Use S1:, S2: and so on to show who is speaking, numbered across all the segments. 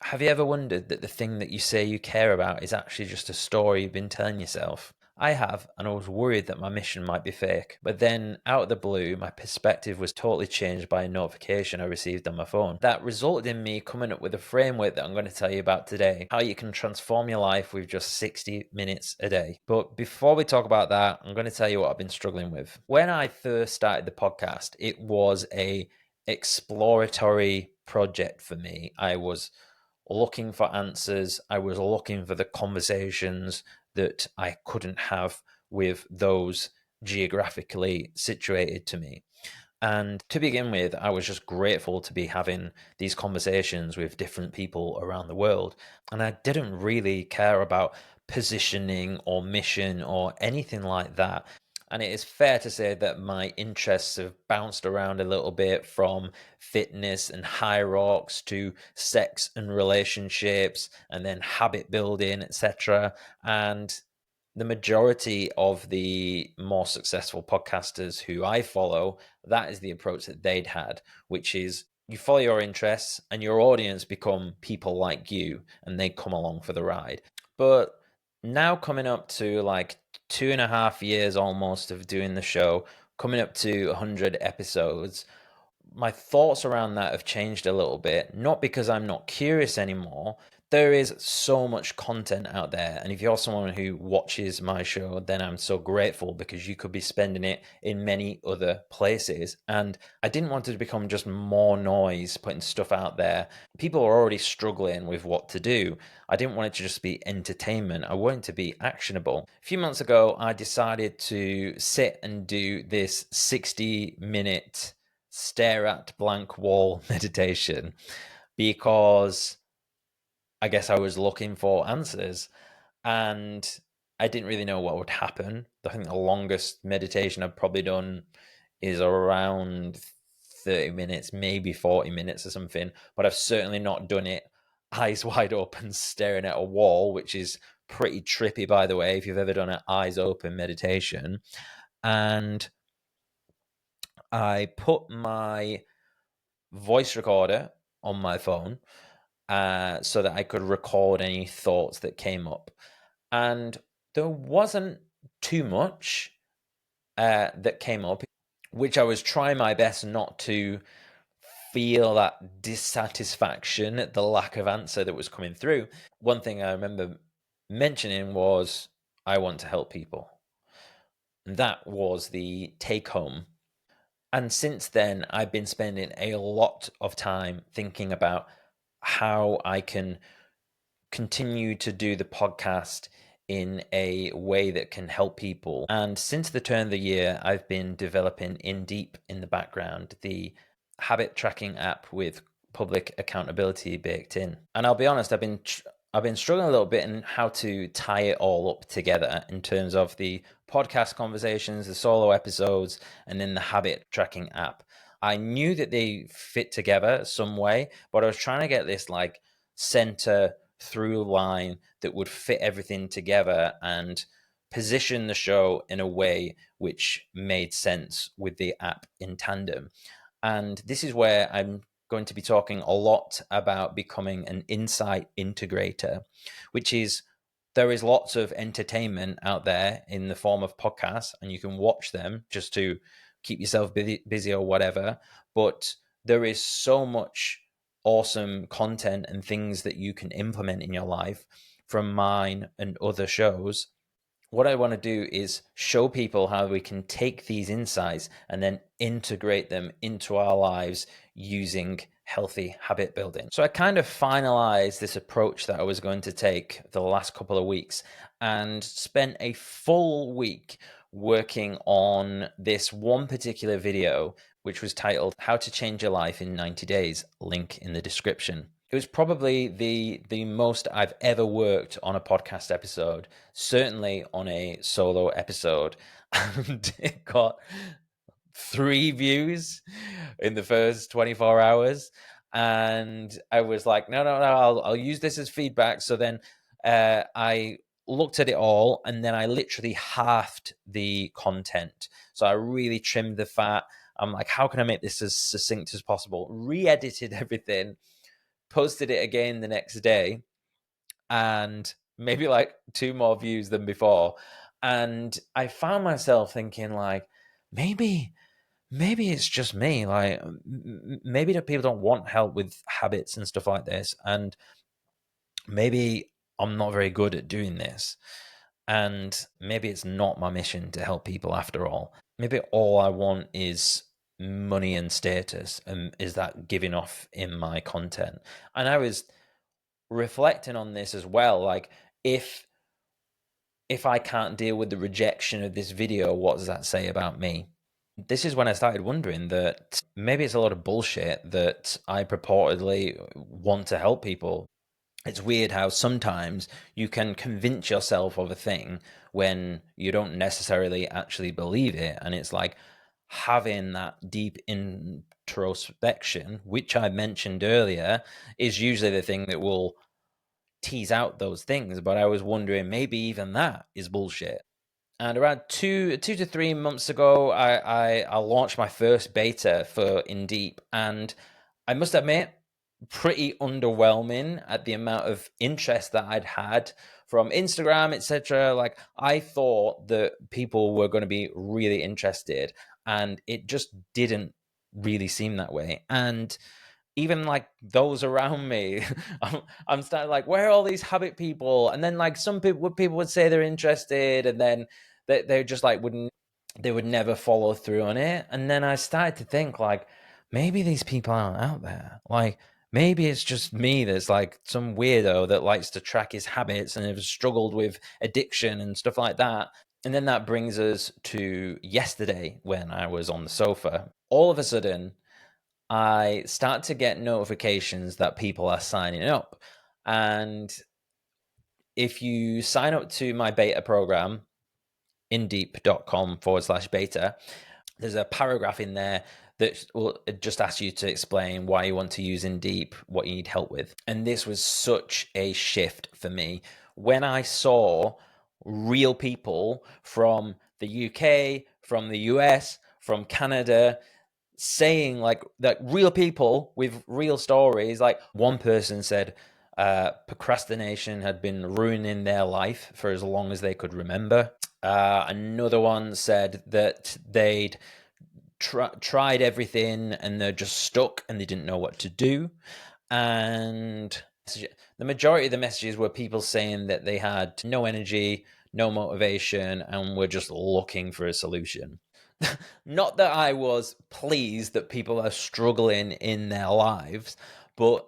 S1: Have you ever wondered that the thing that you say you care about is actually just a story you've been telling yourself? I have, and I was worried that my mission might be fake. But then, out of the blue, my perspective was totally changed by a notification I received on my phone. That resulted in me coming up with a framework that I'm going to tell you about today, how you can transform your life with just 60 minutes a day. But before we talk about that, I'm going to tell you what I've been struggling with. When I first started the podcast, it was a exploratory project for me. I was looking for answers. I was looking for the conversations that I couldn't have with those geographically situated to me. And to begin with, I was just grateful to be having these conversations with different people around the world. And I didn't really care about positioning or mission or anything like that. And it is fair to say that my interests have bounced around a little bit from fitness and high rocks to sex and relationships and then habit building, etc. And the majority of the more successful podcasters who I follow, that is the approach that they'd had, which is you follow your interests and your audience become people like you and they come along for the ride. But now coming up to like 2.5 years almost of doing the show, coming up to 100 episodes, my thoughts around that have changed a little bit. Not because I'm not curious anymore. There is so much content out there. And if you're someone who watches my show, then I'm so grateful because you could be spending it in many other places. And I didn't want it to become just more noise, putting stuff out there. People are already struggling with what to do. I didn't want it to just be entertainment. I wanted it to be actionable. A few months ago, I decided to sit and do this 60-minute stare at blank wall meditation because I guess I was looking for answers and I didn't really know what would happen. I think the longest meditation I've probably done is around 30 minutes, maybe 40 minutes or something, but I've certainly not done it eyes wide open staring at a wall, which is pretty trippy, by the way, if you've ever done an eyes open meditation. And I put my voice recorder on my phone so that I could record any thoughts that came up. And there wasn't too much that came up, which I was trying my best not to feel that dissatisfaction at the lack of answer that was coming through. One thing I remember mentioning was, I want to help people. And that was the take home. And since then, I've been spending a lot of time thinking about how I can continue to do the podcast in a way that can help people. And since the turn of the year, I've been developing Indiip in the background, the habit tracking app with public accountability baked in. And I'll be honest, I've been struggling a little bit in how to tie it all up together in terms of the podcast conversations, the solo episodes, and then the habit tracking app. I knew that they fit together some way, but I was trying to get this like center through line that would fit everything together and position the show in a way which made sense with the app in tandem. And this is where I'm going to be talking a lot about becoming an insight integrator, which is there is lots of entertainment out there in the form of podcasts, and you can watch them just to keep yourself busy or whatever. But there is so much awesome content and things that you can implement in your life from mine and other shows. What I want to do is show people how we can take these insights and then integrate them into our lives using healthy habit building. So I kind of finalized this approach that I was going to take the last couple of weeks and spent a full week working on this one particular video, which was titled How to Change Your Life in 90 Days, link in the description. It was probably the most I've ever worked on a podcast episode, certainly on a solo episode. And it got 3 views in the first 24 hours. And I was like, no, I'll use this as feedback. So then I looked at it all and then I literally halved the content. So I really trimmed the fat. I'm like, how can I make this as succinct as possible? Re-edited everything, posted it again the next day, and maybe like 2 more views than before. And I found myself thinking, like, maybe it's just me. Like, maybe the people don't want help with habits and stuff like this, and maybe I'm not very good at doing this, and maybe it's not my mission to help people after all. Maybe all I want is money and status, and is that giving off in my content? And I was reflecting on this as well, like, if I can't deal with the rejection of this video, what does that say about me? This is when I started wondering that maybe it's a lot of bullshit that I purportedly want to help people. It's weird how sometimes you can convince yourself of a thing when you don't necessarily actually believe it. And it's like having that deep introspection, which I mentioned earlier, is usually the thing that will tease out those things. But I was wondering, maybe even that is bullshit. And around 2 to 3 months ago, I launched my first beta for Indiip, and I must admit, pretty underwhelming at the amount of interest that I'd had from Instagram, etc. Like, I thought that people were going to be really interested, and it just didn't really seem that way. And even like those around me, I'm starting like, where are all these habit people? And then like some people would say they're interested, and then they just like wouldn't, they would never follow through on it. And then I started to think, like, maybe these people aren't out there. Like, maybe it's just me that's like some weirdo that likes to track his habits and has struggled with addiction and stuff like that. And then that brings us to yesterday when I was on the sofa. All of a sudden, I start to get notifications that people are signing up. And if you sign up to my beta program, indiip.com/beta, there's a paragraph in there that will just ask you to explain why you want to use Indiip, what you need help with. And this was such a shift for me when I saw real people from the UK, from the US, from Canada, saying like that, real people with real stories. Like, one person said procrastination had been ruining their life for as long as they could remember. Another one said that they'd tried everything and they're just stuck and they didn't know what to do. And the majority of the messages were people saying that they had no energy, no motivation, and were just looking for a solution. Not that I was pleased that people are struggling in their lives, but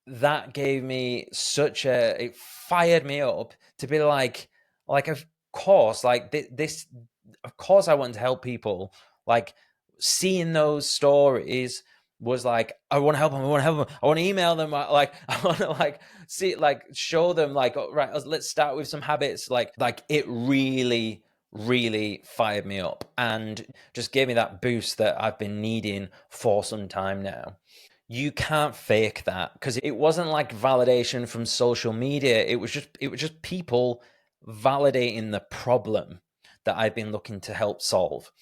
S1: that gave me such a, it fired me up to be like, of course, like this, of course I want to help people. Like, seeing those stories was like, I want to help them. I want to help them. I want to email them. Like, I want to like see, like, show them, like, oh, right, let's start with some habits. Like it really fired me up and just gave me that boost that I've been needing for some time now. You can't fake that, because it wasn't like validation from social media. It was just people validating the problem that I've been looking to help solve.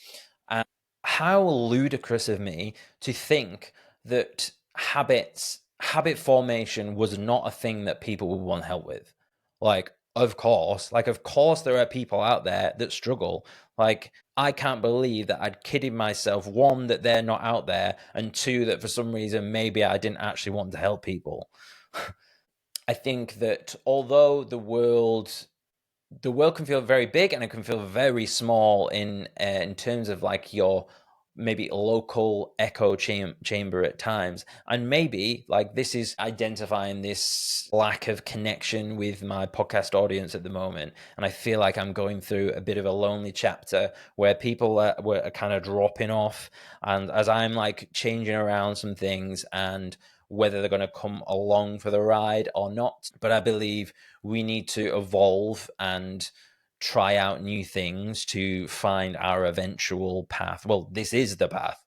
S1: And how ludicrous of me to think that habit formation was not a thing that people would want help with. Like, of course there are people out there that struggle. Like, I can't believe that I'd kidded myself, one, that they're not out there, and two, that for some reason maybe I didn't actually want to help people. I think that although the world can feel very big and it can feel very small in terms of like your maybe local echo chamber at times, and maybe like this is identifying this lack of connection with my podcast audience at the moment, and I feel like I'm going through a bit of a lonely chapter where people were kind of dropping off, and as I'm like changing around some things and whether they're going to come along for the ride or not. But I believe we need to evolve and try out new things to find our eventual path. Well, this is the path.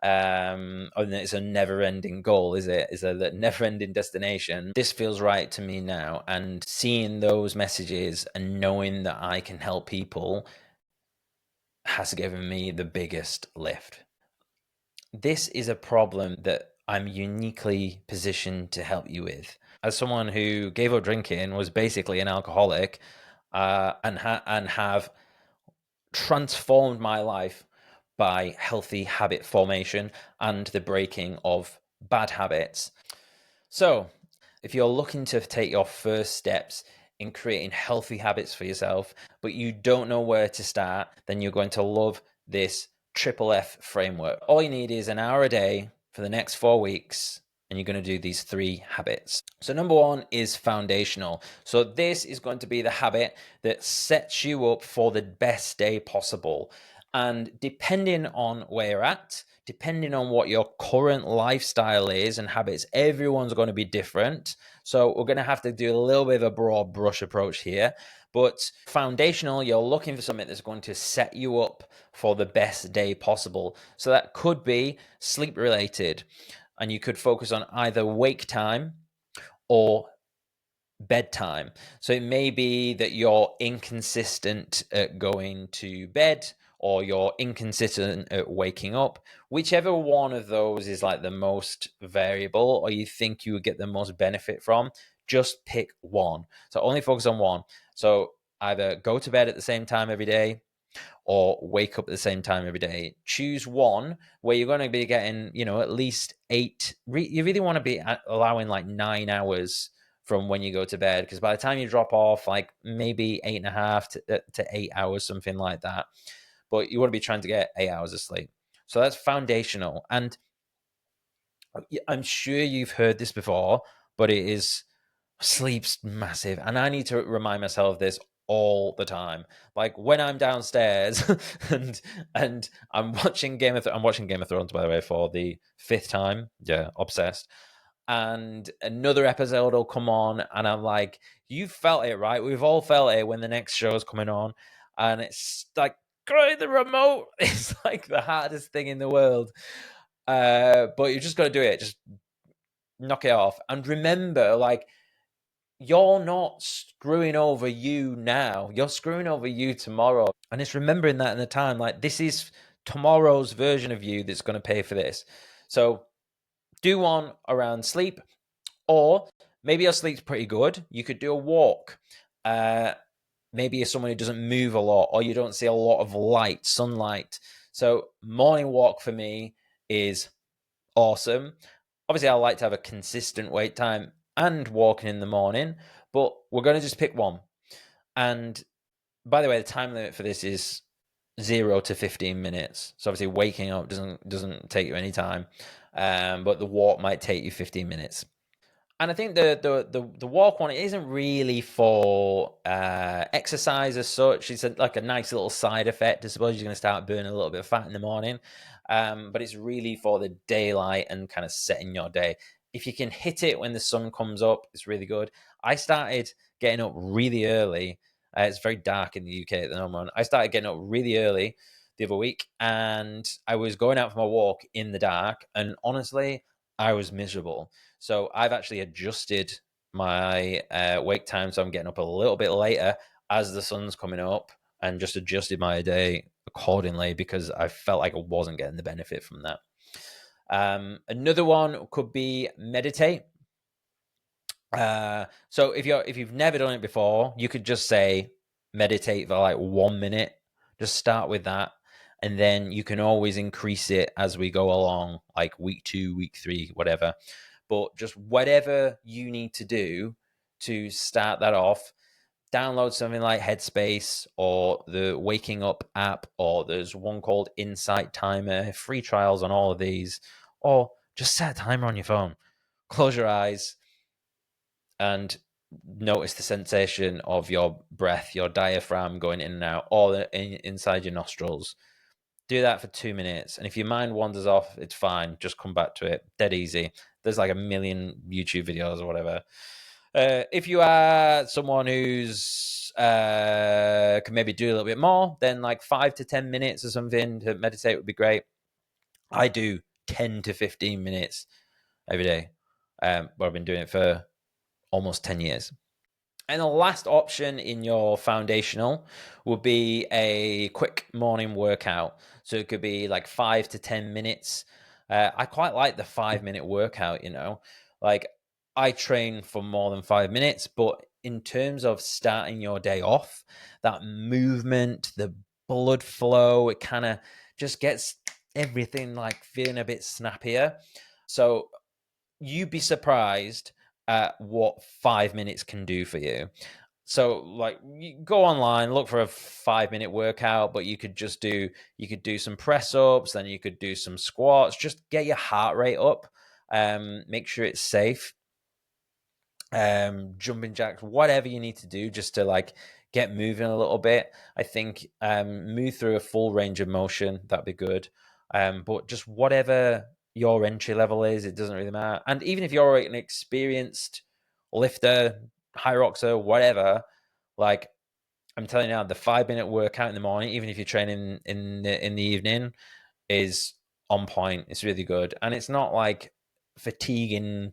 S1: And it's a never-ending goal, is it? It's a never-ending destination. This feels right to me now, and seeing those messages and knowing that I can help people has given me the biggest lift. This is a problem that I'm uniquely positioned to help you with. As someone who gave up drinking, was basically an alcoholic, and have transformed my life by healthy habit formation and the breaking of bad habits. So, if you're looking to take your first steps in creating healthy habits for yourself, but you don't know where to start, then you're going to love this triple F framework. All you need is an hour a day for the next 4 weeks, and you're going to do these 3 habits. So, number 1 is foundational. So, this is going to be the habit that sets you up for the best day possible. And depending on where you're at, depending on what your current lifestyle is and habits, everyone's going to be different. So we're going to have to do a little bit of a broad brush approach here. But foundational, you're looking for something that's going to set you up for the best day possible. So that could be sleep related. And you could focus on either wake time or bedtime. So it may be that you're inconsistent at going to bed, or you're inconsistent at waking up. Whichever one of those is like the most variable, or you think you would get the most benefit from, just pick one. So only focus on one. So either go to bed at the same time every day, or wake up at the same time every day. Choose one where you're going to be getting, at least 8. You really want to be allowing like 9 hours from when you go to bed, because by the time you drop off, like maybe 8.5 to 8 hours, something like that. But you want to be trying to get 8 hours of sleep. So that's foundational. And I'm sure you've heard this before, but it is, sleep's massive. And I need to remind myself of this all the time. Like when I'm downstairs and I'm watching I'm watching Game of Thrones, by the way, for the 5th time. Yeah, obsessed. And another episode will come on, and I'm like, you felt it, right? We've all felt it when the next show is coming on. And it's like, grab the remote. It's like the hardest thing in the world. But you just got to do it. Just knock it off. And remember, like, you're not screwing over you now. You're screwing over you tomorrow. And it's remembering that in the time, like, this is tomorrow's version of you that's going to pay for this. So do one around sleep, or maybe your sleep's pretty good. You could do a walk. Maybe you're someone who doesn't move a lot, or you don't see a lot of light, sunlight. So morning walk for me is awesome. Obviously, I like to have a consistent wait time and walking in the morning, but we're going to just pick one. And by the way, the time limit for this is 0 to 15 minutes. So obviously, waking up doesn't take you any time, but the walk might take you 15 minutes. And I think the walk one isn't really for exercise as such. It's like a nice little side effect. I suppose you're going to start burning a little bit of fat in the morning, but it's really for the daylight and kind of setting your day. If you can hit it when the sun comes up, it's really good. I started getting up really early. It's very dark in the UK at the moment. I started getting up really early the other week, and I was going out for my walk in the dark, and honestly, I was miserable. So I've actually adjusted my wake time, so I'm getting up a little bit later as the sun's coming up, and just adjusted my day accordingly, because I felt like I wasn't getting the benefit from that. Another one could be meditate. So if you've never done it before, you could just say meditate for like 1 minute. Just start with that, and then you can always increase it as we go along, like week 2, week 3, whatever. But just whatever you need to do to start that off, download something like Headspace or the Waking Up app, or there's one called Insight Timer, free trials on all of these, or just set a timer on your phone. Close your eyes and notice the sensation of your breath, your diaphragm going in and out, all inside your nostrils. Do that for 2 minutes. And if your mind wanders off, it's fine. Just come back to it. Dead easy. There's like a million YouTube videos or whatever. If you are someone who's can maybe do a little bit more, then like 5 to 10 minutes or something to meditate would be great. I do 10 to 15 minutes every day. But I've been doing it for almost 10 years. And the last option in your foundational would be a quick morning workout. So it could be like 5 to 10 minutes. I quite like the 5 minute workout, like I train for more than 5 minutes, but in terms of starting your day off, that movement, the blood flow, it kind of just gets everything like feeling a bit snappier. So you'd be surprised at what 5 minutes can do for you. So like you go online, look for a 5 minute workout, but you could do some press ups, then you could do some squats, just get your heart rate up, make sure it's safe, jumping jacks, whatever you need to do just to like get moving a little bit. I think move through a full range of motion, that'd be good. But just whatever your entry level is, it doesn't really matter. And even if you're an experienced lifter, high roxer, whatever, like I'm telling you now, the 5 minute workout in the morning, even if you're training in the evening, is on point. It's really good, and it's not like fatiguing,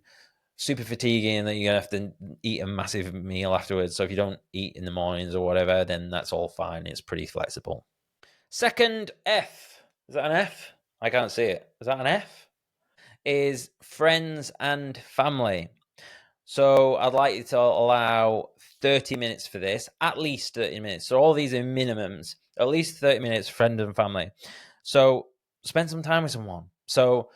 S1: super fatiguing that you're gonna have to eat a massive meal afterwards. So if you don't eat in the mornings or whatever, then that's all fine. It's pretty flexible. Second F, is that an F? I can't see it. Is that an F? Is friends and family. So I'd like you to allow 30 minutes for this, at least 30 minutes. So all these are minimums, at least 30 minutes, friend and family. So spend some time with someone. So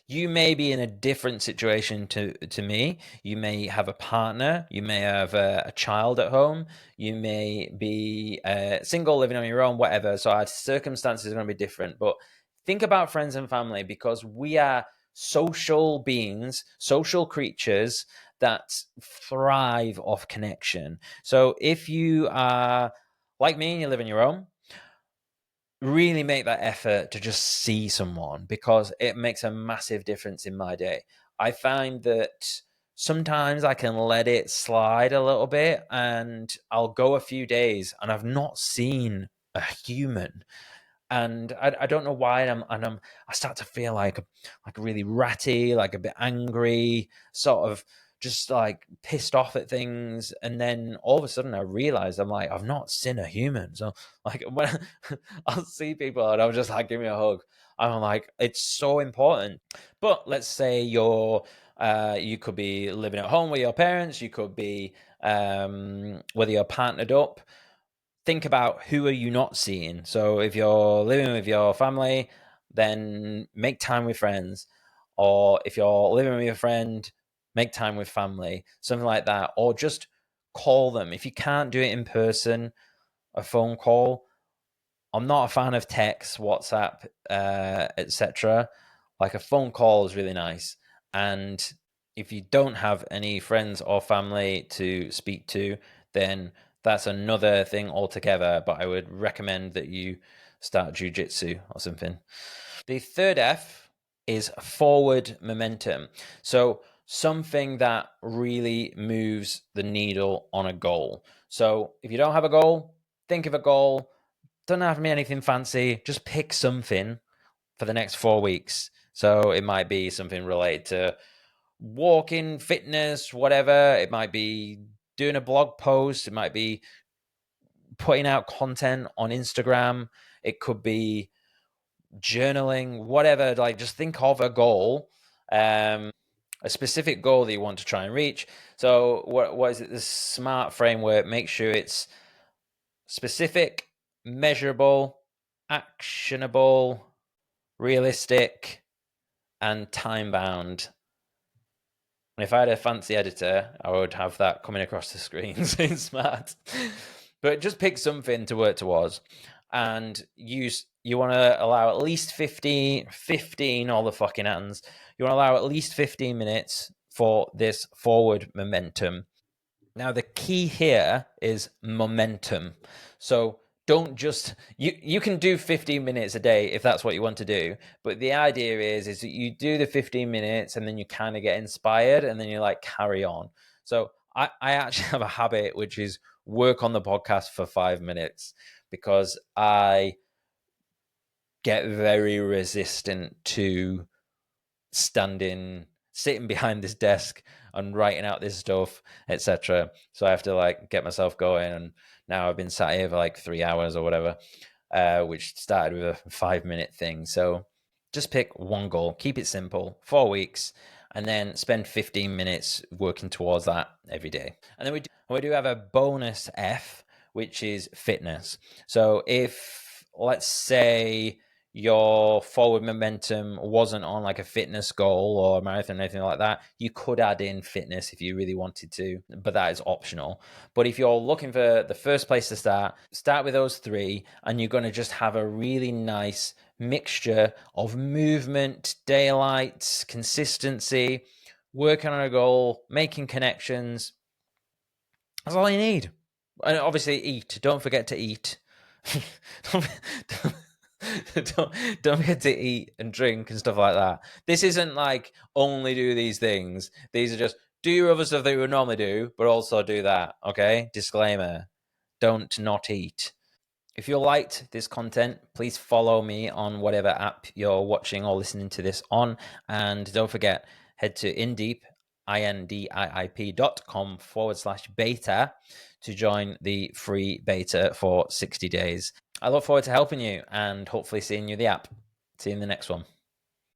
S1: you may be in a different situation to me. You may have a partner. You may have a child at home. You may be single, living on your own, whatever. So our circumstances are going to be different. But think about friends and family, because we are social beings, social creatures that thrive off connection. So if you are like me and you live on your own, really make that effort to just see someone, because it makes a massive difference in my day. I find that sometimes I can let it slide a little bit and I'll go a few days and I've not seen a human, and I don't know why. I start to feel like really ratty, like a bit angry, sort of just like pissed off at things. And then all of a sudden I realize I'm like, I've not seen a human. So like when I'll see people and I'm just like, give me a hug. I'm like, it's so important. But let's say you could be living at home with your parents, you could be whether you're partnered up. Think about who are you not seeing. So if you're living with your family, then make time with friends. Or if you're living with your friend, make time with family, something like that. Or just call them. If you can't do it in person, a phone call. I'm not a fan of text, WhatsApp, etc. Like a phone call is really nice. And if you don't have any friends or family to speak to, then that's another thing altogether. But I would recommend that you start jujitsu or something. The third F is forward momentum. So something that really moves the needle on a goal. So if you don't have a goal, think of a goal. Doesn't have to be anything fancy. Just pick something for the next 4 weeks. So it might be something related to walking, fitness, whatever. It might be doing a blog post. It might be putting out content on Instagram. It could be journaling, whatever. Like just think of a goal, a specific goal that you want to try and reach. So what is it? The SMART framework. Make sure it's specific, measurable, actionable, realistic, and time bound. And if I had a fancy editor, I would have that coming across the screens in smart. But just pick something to work towards, and you want to allow at least 15 all the fucking hands. You want to allow at least 15 minutes for this forward momentum. Now, the key here is momentum. So don't just you can do 15 minutes a day if that's what you want to do, but the idea is that you do the 15 minutes and then you kind of get inspired and then you like carry on. So I actually have a habit, which is work on the podcast for 5 minutes, because I get very resistant to sitting behind this desk and writing out this stuff, etc. So I have to like get myself going, and now I've been sat here for like 3 hours or whatever, which started with a 5 minute thing. So Just pick one goal, keep it simple, 4 weeks, and then spend 15 minutes working towards that every day. And then we do have a bonus F, which is fitness. So if, let's say, your forward momentum wasn't on like a fitness goal or a marathon or anything like that, you could add in fitness if you really wanted to, but that is optional. But if you're looking for the first place to start with those three, and you're going to just have a really nice mixture of movement, daylight, consistency, working on a goal, making connections. That's all you need. And obviously eat. Don't forget to eat. don't, don't forget to eat and drink and stuff like that. This isn't like only do these things. These are just do your other stuff that you would normally do, but also do that. Okay? Disclaimer. Don't not eat. If you liked this content, please follow me on whatever app you're watching or listening to this on. And don't forget, head to indiip, indiip.com/beta to join the free beta for 60 days. I look forward to helping you and hopefully seeing you in the app. See you in the next one.